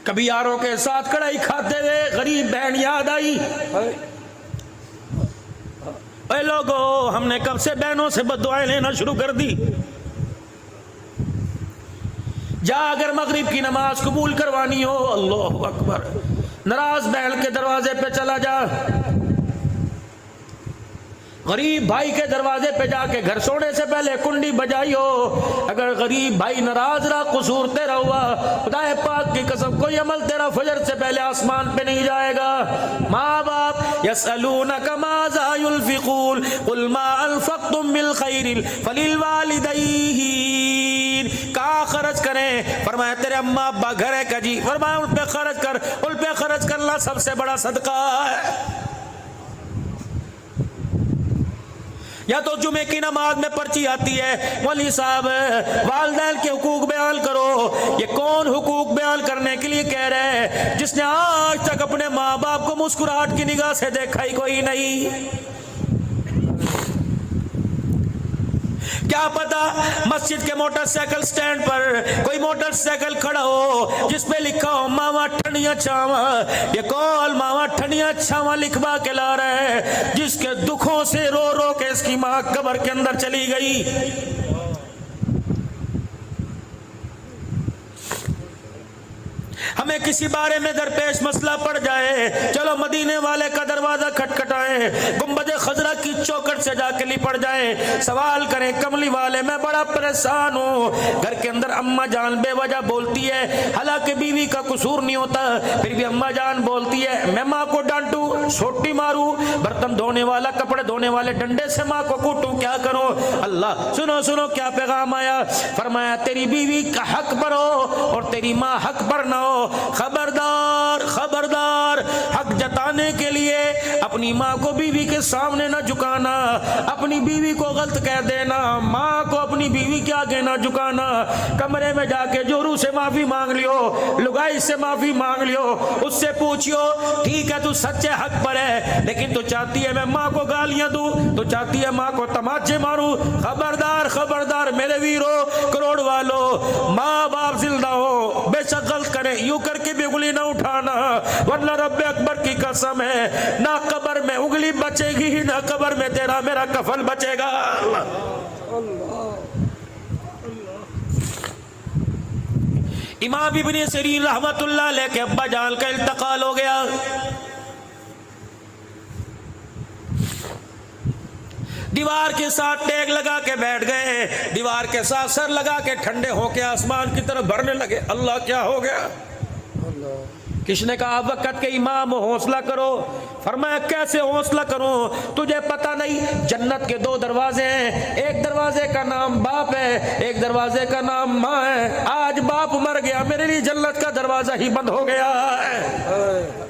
कभी यारों के साथ कढ़ाई खाते हुए गरीब बहन याद आई, ए लोगो हमने कब से बहनों से बद्दुआएं लेना शुरू कर दी। जा अगर मगरिब की नमाज कबूल करवानी हो, अल्लाह अकबर, नाराज बहन के दरवाजे पे चला जा, गरीब भाई के दरवाजे पे जाके घर सोने से पहले कुंडी बजाई हो। अगर गरीब भाई नाराज रहा, कसूर तेरा हुआ, खुदाए पाक की कसम कोई अमल तेरा फजर से पहले आसमान पे नहीं जाएगा। माँ बाप यसअलूनका माज़ा युनफ़िक़ून कुल मा अनफ़क़्तुम मिन ख़ैरिन फ़लिल वालिदैन। कहाँ खर्च करें? फरमाया तेरे अम्मा अब्बा घर है का जी, फरमाया उन पे खर्च कर, उन पे खर्च करना सबसे बड़ा सदका है। या तो जुमे की नमाज में पर्ची आती है, मौलवी साहब वालिदैन के हुकूक बयान करो। ये कौन हुकूक बयान करने के लिए कह रहे हैं? जिसने आज तक अपने माँ बाप को मुस्कुराहट की निगाह से देखा ही कोई नहीं। क्या पता मस्जिद के मोटरसाइकिल स्टैंड पर कोई मोटरसाइकिल खड़ा हो जिस पे लिखा हो मामा ठंडिया छावा। ये कौन मामा ठंडिया छावा लिखवा के ला रहा है, जिसके दुखों से रो रो के इसकी माँ कब्र के अंदर चली गई। हमें किसी बारे में दरपेश मसला पड़ जाए, चलो मदीने वाले का दरवाजा खटखटाएं, गुंबद खजरा की चौखट से जाके लिपट जाएं, सवाल करें कमली वाले मैं बड़ा परेशान हूँ। घर के अंदर अम्मा जान बेवजह बोलती है, हालांकि बीवी का कसूर नहीं होता, फिर भी अम्मा जान बोलती है मैं माँ को डांटू, सोटी मारू, बर्तन धोने वाला कपड़े धोने वाले डंडे से माँ को कूटू, क्या करूँ? अल्लाह सुनो सुनो क्या पैगाम आया। फरमाया तेरी बीवी का हक पर हो और तेरी माँ हक पर ना हो। खबरदार खबरदार, हक जताने के लिए अपनी माँ को बीवी के सामने ना झुकाना, अपनी बीवी को गलत कह देना, माँ को अपनी बीवी के आगे ना झुकाना। कमरे में जाके जोरू से माफी मांग लियो, लुगाई से माफी मांग लियो, उससे पूछियो ठीक है तू सच्चे हक पर है, लेकिन तू चाहती है मैं माँ को गालियां दूं, तू चाहती है माँ को तमाचे मारूं। खबरदार खबरदार मेरे वीरों करोड़ वालों, माँ बाप जिंदा हो बेशक गलत करे, यूं करके भी उंगली ना उठाना, वरना रब्बे अकबर की कसम है ना कब्र में उंगली बचेगी ना कब्र में तेरा मेरा कफन बचेगा। इमाम इब्न सीरीन रहमतुल्लाह अलैह के अब्बा जान का इंतकाल हो गया। दीवार के साथ टेक लगा के बैठ गए, दीवार के साथ सर लगा के ठंडे होके आसमान की तरफ भरने लगे। अल्लाह क्या हो गया? किसने कहा वक़्त के इमाम हौसला करो? फरमाया कैसे हौसला करूं? तुझे पता नहीं जन्नत के दो दरवाजे हैं, एक दरवाजे का नाम बाप है, एक दरवाजे का नाम माँ है। आज बाप मर गया, मेरे लिए जन्नत का दरवाजा ही बंद हो गया है।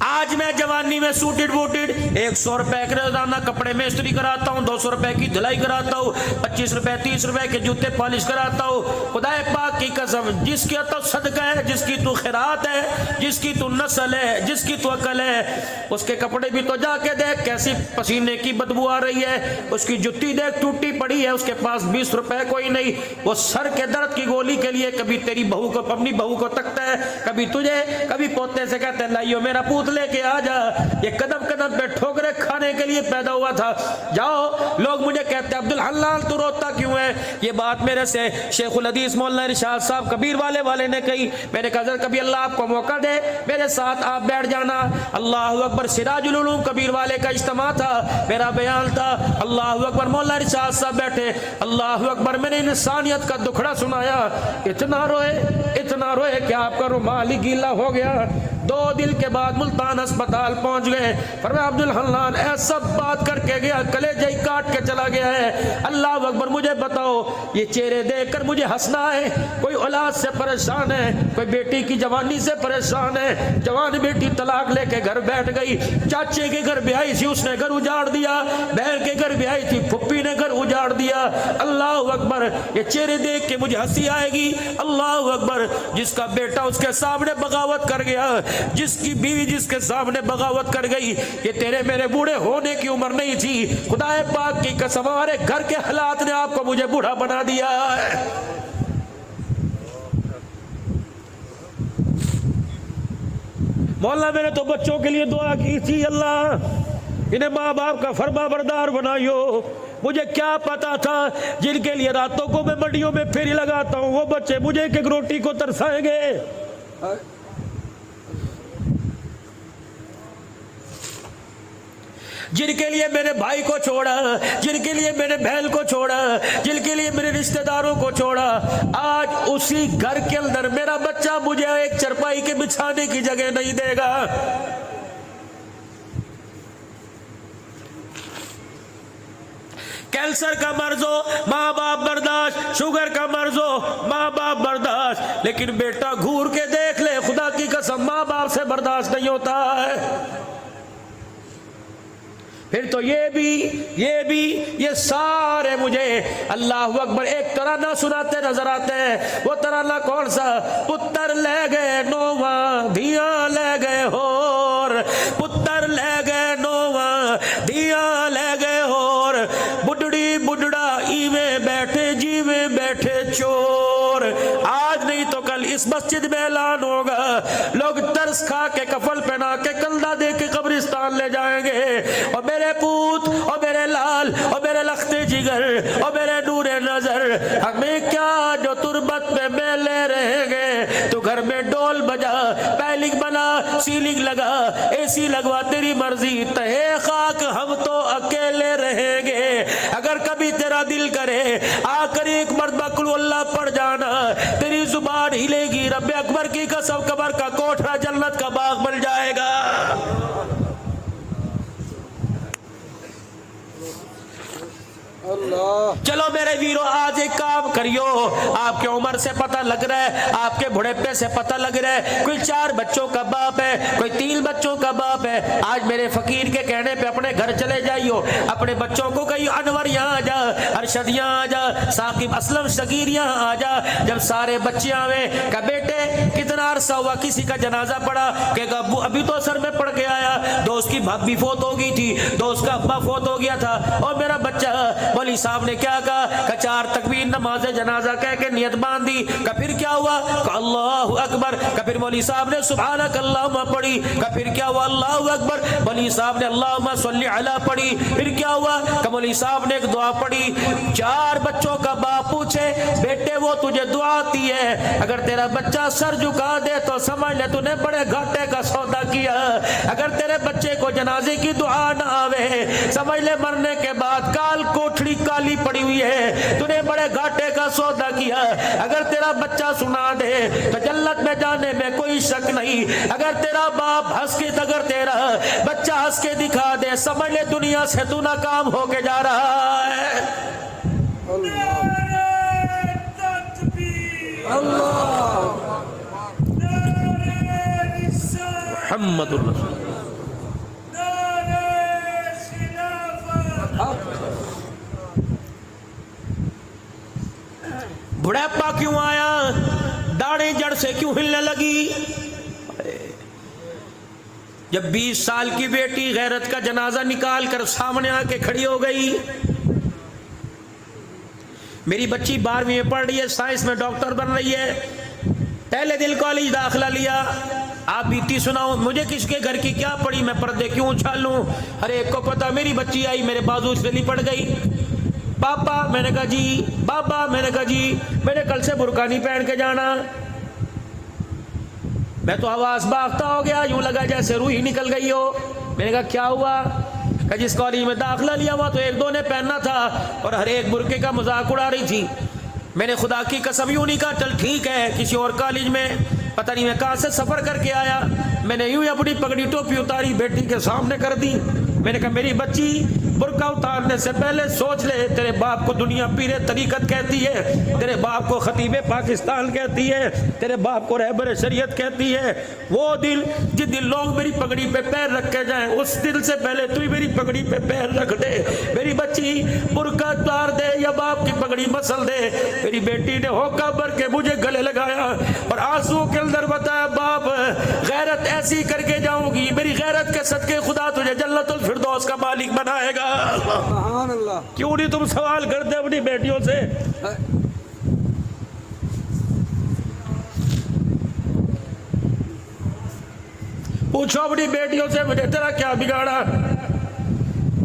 आज मैं जवानी में सूटेड बूटेड 100 रुपए के रोजाना कपड़े में इस्त्री कराता हूँ, 200 रुपए की धुलाई कराता हूँ, 25 रुपए 30 रुपए के जूते पॉलिश कराता हूँ। खुदाए पाक की कसम जिसकी तो सदका है, जिसकी तू खैरात है, जिसकी तू नस्ल है, जिसकी तू अकल है, उसके कपड़े भी तो जाके देख कैसी पसीने की बदबू आ रही है, उसकी जुत्ती देख टूटी पड़ी है, उसके पास 20 रुपए कोई नहीं, वो सर के दर्द की गोली के लिए कभी तेरी बहू को अपनी बहू को तकता है, कभी तुझे, कभी पोते से कहते हैं लाइयो मेरा पूत लेके आ जा। ये कदम कदम पे ठोकरे खाने के लिए पैदा हुआ था। जाओ लोग मुझे कहते हैं अब्दुल हल्लाल तू रोता क्यों है? ये बात मेरे से शेखुल हदीस मौलाना इरशाद साहब कबीर वाले ने कही। मैंने कहा कभी अल्लाह आपको मौका दे मेरे साथ आप बैठ जाना। अल्लाह अकबर सिराजुल उलूम कबीर वाले का इज्तिमा था, मेरा बयान था। अल्लाह अकबर मौलाना इरशाद साहब बैठे, अल्लाह अकबर मैंने इंसानियत का दुखड़ा सुनाया। इतना रोए कि आपका रुमाल ही गीला हो गया। 2 दिन के बाद मुल्तान अस्पताल पहुंच गए। फरमाया अब्दुल हल्लान ऐसा बात करके गया, कलेजा ही काट के चला गया है। अल्लाह अकबर मुझे बताओ ये चेहरे देखकर मुझे हंसना है? कोई औलाद से परेशान है, कोई बेटी की जवानी से परेशान है, जवान बेटी तलाक लेके घर बैठ गई, चाचे के घर ब्याही थी उसने घर उजाड़ दिया, बहन के घर ब्याही थी फुप्पी ने घर उजाड़ दिया। अल्लाह अकबर अकबर, ये चेहरे देख के मुझे हंसी आएगी। अल्लाह अकबर, जिसका बेटा उसके सामने बगावत कर गया, जिसकी बीवी जिसके सामने बगावत कर गई, ये तेरे मेरे बूढ़े होने की उम्र नहीं थी। खुदाए पाक की कसम, हमारे घर के हालात ने आपको मुझे बूढ़ा बना दिया है। मौला मैंने तो बच्चों के लिए दुआ की थी, अल्लाह इन्हें माँ बाप का फरमा बरदार बनाइयो। मुझे क्या पता था जिनके लिए रातों को मैं मंडियों में फेरी लगाता हूँ वो बच्चे मुझे एक रोटी को तरसाएंगे। जिनके लिए मेरे भाई को छोड़ा, जिनके लिए मेरे बहन को छोड़ा, जिनके लिए मेरे रिश्तेदारों को छोड़ा, आज उसी घर के अंदर मेरा बच्चा मुझे एक चरपाई के बिछाने की जगह नहीं देगा। कैंसर का मर्ज हो माँ बाप बर्दाश्त, शुगर का मर्ज हो माँ बाप बर्दाश्त, लेकिन बेटा घूर के देख ले, खुदा की कसम माँ बाप से बर्दाश्त नहीं होता है। फिर तो ये सारे मुझे अल्लाह अकबर एक तराना सुनाते नजर आते हैं। वो तराना कौन सा? पुत्र ले गए नोवा धिया ले गए होर, पुत्र ले गए नोवा धिया ले गए होर, बुढ़ड़ी बुढ़ड़ा इवे बैठे जीवे बैठे चोर। आज नहीं तो कल इस मस्जिद में ऐलान होगा, लोग तरस खा के कफल पहना के कंधा दे के कब्रिस्तान ले जाएंगे। और मेरे पूत और मेरे लाल और मेरे लखते जिगर और मेरे नूरे नजर, हमें क्या जो तुरबत में मेले रहेंगे। तो घर में डोल बजा, पैलिंग बना, सीलिंग लगा, एसी लगवा, तेरी मर्जी, तहे खाक हम तो अकेले रहेंगे। अगर कभी तेरा दिल करे आकर एक मर्तबा कुल अल्लाह पढ़ जाना, तेरी जुबान हिलेगी, रब्बे अकबर की कसम कबर का कोठरा जन्नत का बाग बन जाएगा। चलो मेरे वीरों, आज एक काम करियो, आपके उम्र से पता लग रहा है, आपके बुढ़ेपे से पता लग रहा है, कोई 4 बच्चों का बाप है, कोई 3 बच्चों का बाप है। आज मेरे फकीर के कहने पे अपने घर चले जाइयो, अपने बच्चों को कहियो अनवर यहाँ आ जा, अरशद यहाँ आ जा, साकिब असलम शकीर यहाँ आ जा। जब सारे बच्चे आवे, कहा बेटे कितना अरसा हुआ किसी का जनाजा पड़ा? कहेगा अब्बू अभी तो सर में पढ़ के आया, दोस्त की भाभी फोत हो गई थी, दोस्त का अब्बा फोत हो गया था। और मेरा बच्चा मौलवी साहब ने क्या कहा? 4 तकबीर नमाज जनाजा कह के नियत बांध दी। फिर क्या हुआ? अल्लाहु अकबर। फिर मौलवी साहब ने सुभानक अल्लाहुम्मा पढ़ी। फिर क्या हुआ? अल्लाहु अकबर। मौलवी साहब ने अल्लाहुम्मा सल्ली अला पढ़ी। फिर क्या हुआ? मौलवी साहब ने एक दुआ पढ़ी। 4 बच्चों का बाप पूछे, बेटे वो तुझे दुआ आती है? अगर तेरा बच्चा सर झुका दे तो समझ ले तूने बड़े घाटे का सौदा किया। अगर तेरे बच्चे को जनाजे की दुआ ना आवे, समझ ले मरने के बाद काल कोठड़ी काली पड़ी हुई है, तूने बड़े घाटे का सौदा किया। अगर तेरा बच्चा सुना दे तो जन्नत में जाने में कोई शक नहीं। अगर तेरा बाप हंस के, अगर तेरा बच्चा हंस के दिखा दे, समझ ले दुनिया से तू नाकाम होके जा रहा है। बुढ़ापा क्यों आया? दाढ़ी जड़ से क्यों हिलने लगी? जब 20 साल की बेटी गैरत का जनाजा निकाल कर सामने आके खड़ी हो गई। मेरी बच्ची 12वीं में पढ़ रही है, साइंस में डॉक्टर बन रही है, पहले दिल कॉलेज दाखिला लिया। आप बीती सुनाओ, मुझे किसके घर की क्या पड़ी, मैं पर्दे क्यों उछालूं? हर एक को पता मेरी बच्ची आई मेरे बाजू से लिपट गई। पापा, मैंने कहा जी। बाबा, मैंने कहा जी, मैंने कल से बुर्का नहीं पहन के जाना। मैं तो आवाज भागता हो गया, यूं लगा जैसे रूह ही निकल गई हो। मैंने कहा क्या हुआ? कहा जिस कॉलेज में दाखिला लिया हुआ तो 1-2 ने पहनना था और हर एक बुर्के का मजाक उड़ा रही थी। मैंने खुदा की कसम यूं नहीं कहा चल ठीक है, किसी और कॉलेज में पता नहीं मैं कहाँ से सफर करके आया। मैंने यूं ही अपनी पगड़ी टोपी उतारी, बेटी के सामने कर दी। मैंने कहा मेरी बच्ची बुर्का उतारने से पहले सोच ले, तेरे बाप को दुनिया पीरे तरीकत कहती है, तेरे बाप को खतीबे पाकिस्तान कहती है, तेरे बाप को रहबर शरीयत कहती है। वो दिल जिस दिन लोग मेरी पगड़ी पे पैर रख के जाए, उस दिल से पहले तू मेरी पगड़ी पे पैर रख दे। मेरी बच्ची बुर्का उतार दे या बाप की पगड़ी मसल दे। मेरी बेटी ने होका भर के मुझे गले लगाया और आंसू के अंदर बताया, बाप गैरत ऐसी करके जाऊंगी, मेरी गैरत के सदके खुदा तुझे जन्नतुल फिरदौस का मालिक बनाएगा। सुभान अल्लाह। क्यों नहीं तुम सवाल करते अपनी बेटियों से? पूछो अपनी बेटियों से, मुझे तेरा क्या बिगाड़ा?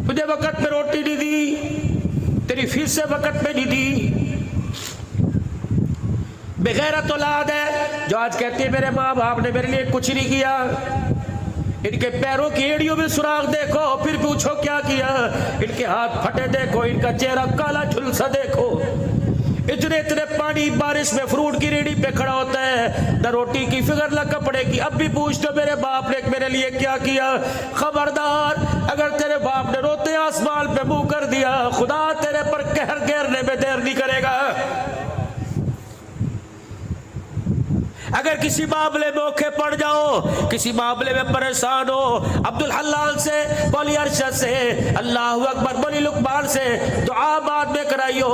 तुझे वक्त पे रोटी नहीं दी, तेरी फीस से वक्त पे नहीं दी। बेगैरत औलाद है जो आज कहती है मेरे माँ बाप ने मेरे लिए कुछ नहीं किया। इनके पैरों की एड़ियों में सुराख देखो, फिर पूछो क्या किया। इनके हाथ फटे देखो, इनका चेहरा काला झुलसा देखो। इतने इतने पानी बारिश में फ्रूट की रेडी पे खड़ा होता है, न रोटी की फिक्र न कपड़े की। अब भी पूछ दो मेरे बाप ने मेरे लिए क्या किया। खबरदार, अगर तेरे बाप ने रोते आसमान पे मुंह कर दिया, खुदा तेरे पर कहर घेरने में देर नहीं करेगा। अगर किसी मामले में औखे पड़ जाओ, किसी मामले में परेशान हो, अब्दुल हल्लाल से बोली, अरशद से अल्लाहु अकबर बोली, लुकमान से दुआ बाद में कराइयो।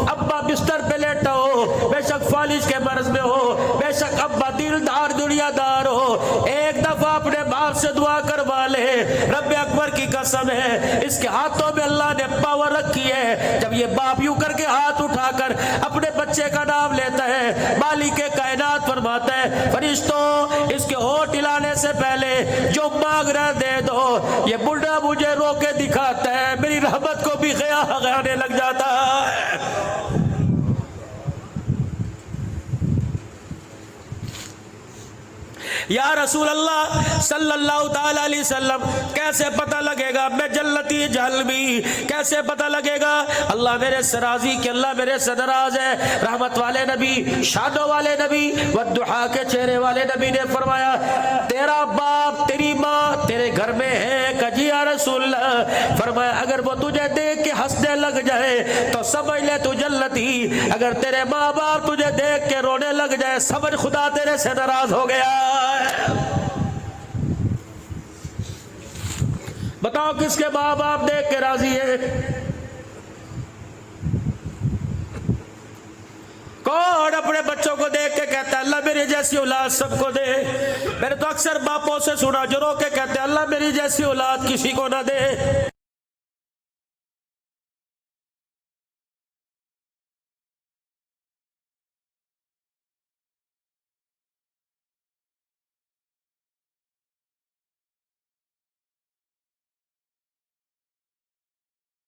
अब्बा बिस्तर पे लेटा हो, बेशक फालिज के मर्ज में हो, बेशक अब्बा दिलदार दुनियादार हो, एक दफा अपने बाप से दुआ करवा ले। रब्बे अकबर की कसम है, इसके हाथों में अल्लाह ने पावर रखी है। जब ये बाप यूं करके हाथ उठाकर अपने बच्चे का नाम लेता है, मालिक कायनात फरमाता है, फरिश्तों इसके होठ हिलाने से पहले जो मांग रहे दे दो। ये बुढ़ा मुझे रोके दिखाता है, मेरी रहमत को भी ख्याल आने लग जाता है। या रसूल अल्लाह सल्लल्लाहु ताला अलैहि वसल्लम, कैसे पता लगेगा मैं जन्नती जहलमी? कैसे पता लगेगा? अल्लाह मेरे सराजी के अल्लाह मेरे सदराज है। रहमत वाले नबी, शादो वाले नबी, वद्दुहा के चेहरे वाले नबी ने फरमाया, तेरा बाप तेरी माँ तेरे घर में है। कजी या रसूल अल्लाह, फरमाया अगर वो तुझे देख के हंसने लग जाए तो समझ ले तू जन्नती। अगर तेरे माँ बाप तुझे देख के रोने लग जाए, समझ खुदा तेरे से नाराज हो गया। बताओ किसके माँ बाप देख के राजी है? कौन अपने बच्चों को देख के कहता है अल्लाह मेरी जैसी औलाद सबको दे? मैंने तो अक्सर बापों से सुना जो रो के कहते हैं अल्लाह मेरी जैसी औलाद किसी को ना दे।